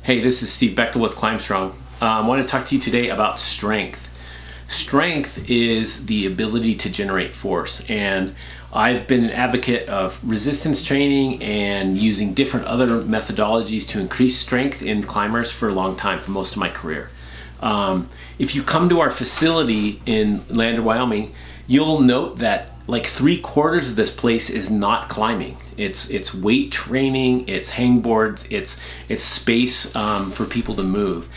Hey, this is Steve Bechtel with Climb Strong. I want to talk to you today about strength. Strength is the ability to generate force, and I've been an advocate of resistance training and using different other methodologies to increase strength in climbers for a long time, for most of my career. If you come to our facility in Lander, Wyoming, you'll note that like 3/4 of this place is not climbing. It's weight training, it's hangboards, it's space for people to move.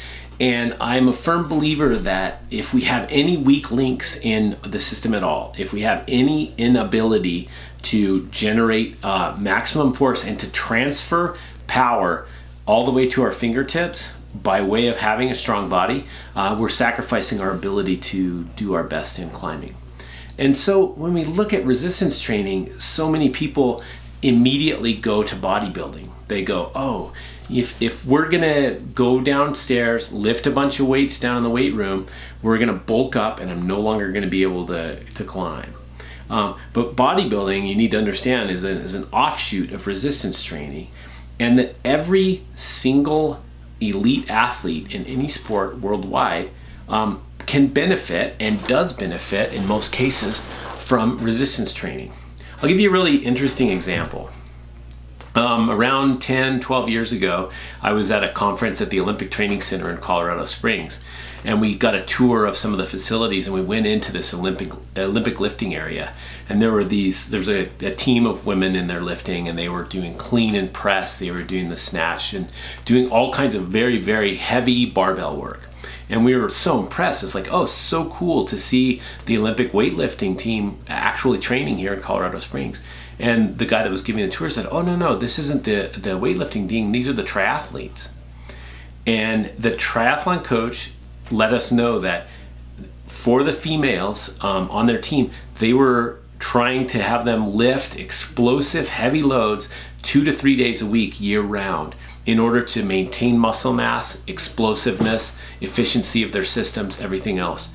And I'm a firm believer that if we have any weak links in the system at all, if we have any inability to generate maximum force and to transfer power all the way to our fingertips by way of having a strong body, we're sacrificing our ability to do our best in climbing. And so when we look at resistance training, so many people immediately go to bodybuilding. They go, oh, if we're gonna go downstairs, lift a bunch of weights down in the weight room, we're gonna bulk up and I'm no longer gonna be able to climb. But bodybuilding, you need to understand, is an offshoot of resistance training, and that every single elite athlete in any sport worldwide can benefit, and does benefit in most cases, from resistance training. I'll give you a really interesting example. Around 10, 12 years ago, I was at a conference at the Olympic Training Center in Colorado Springs, and we got a tour of some of the facilities, and we went into this Olympic lifting area, and there's a team of women in there lifting, and they were doing clean and press, they were doing the snatch, and doing all kinds of very, very heavy barbell work. And we were so impressed. It's like, oh, so cool to see the Olympic weightlifting team actually training here in Colorado Springs. And the guy that was giving the tour said, oh, no, this isn't the weightlifting team. These are the triathletes. And the triathlon coach let us know that for the females on their team, they were trying to have them lift explosive, heavy loads 2 to 3 days a week, year round, in order to maintain muscle mass, explosiveness, efficiency of their systems, everything else.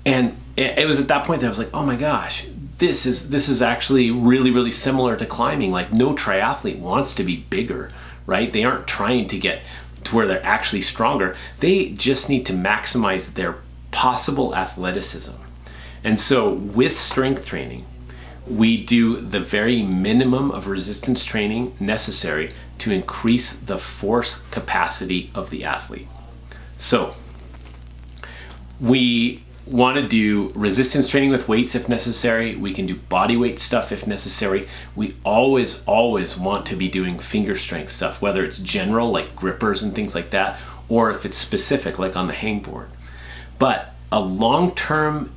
And it was at that point that I was like, oh my gosh, this is actually really, really similar to climbing. Like, no triathlete wants to be bigger, right? They aren't trying to get to where they're actually stronger. They just need to maximize their possible athleticism. And so with strength training, we do the very minimum of resistance training necessary to increase the force capacity of the athlete. So we want to do resistance training with weights if necessary. We can do body weight stuff if necessary. We always want to be doing finger strength stuff, whether it's general like grippers and things like that, or if it's specific like on the hangboard. But a long-term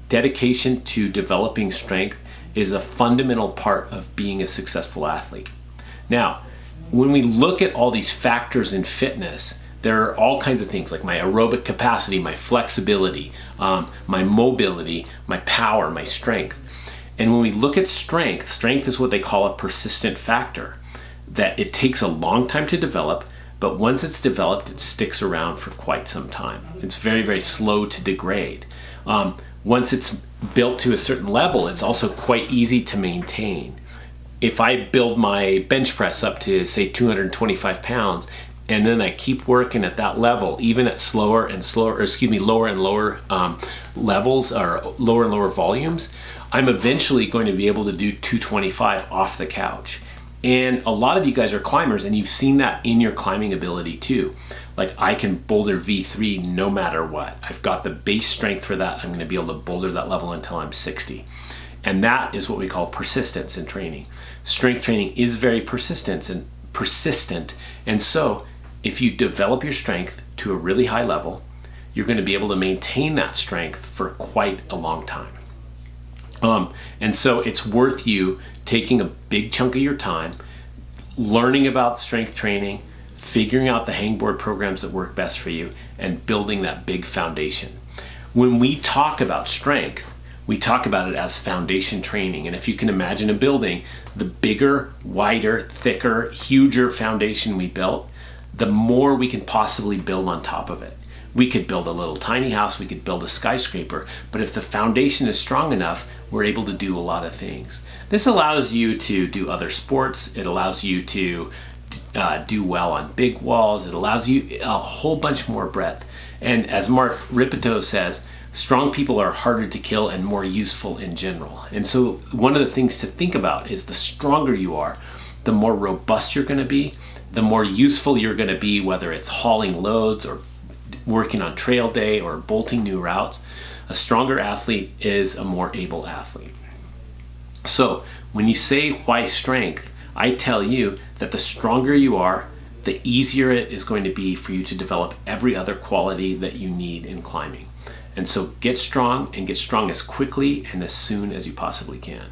dedication to developing strength is a fundamental part of being a successful athlete. Now, when we look at all these factors in fitness, there are all kinds of things like my aerobic capacity, my flexibility, my mobility, my power, my strength. And when we look at strength is what they call a persistent factor, that it takes a long time to develop, but once it's developed, it sticks around for quite some time. It's very, very slow to degrade. Once it's built to a certain level, it's also quite easy to maintain. If I build my bench press up to, say, 225 pounds, and then I keep working at that level, even at lower and lower levels, or lower and lower volumes, I'm eventually going to be able to do 225 off the couch. And a lot of you guys are climbers, and you've seen that in your climbing ability too. Like, I can boulder V3 no matter what. I've got the base strength for that. I'm going to be able to boulder that level until I'm 60. And that is what we call persistence in training. Strength training is very persistent. And so if you develop your strength to a really high level, you're going to be able to maintain that strength for quite a long time. And so it's worth you taking a big chunk of your time, learning about strength training, figuring out the hangboard programs that work best for you, and building that big foundation. When we talk about strength, we talk about it as foundation training. And if you can imagine a building, the bigger, wider, thicker, huger foundation we built, the more we can possibly build on top of it. We could build a little tiny house, we could build a skyscraper, but if the foundation is strong enough, we're able to do a lot of things. This allows you to do other sports. It allows you to do well on big walls. It allows you a whole bunch more breadth. And as Mark Ripito says, strong people are harder to kill and more useful in general. And so one of the things to think about is the stronger you are, the more robust you're going to be, the more useful you're going to be, whether it's hauling loads or working on trail day or bolting new routes. A stronger athlete is a more able athlete. So when you say why strength, I tell you that the stronger you are, the easier it is going to be for you to develop every other quality that you need in climbing. And so get strong, and get strong as quickly and as soon as you possibly can.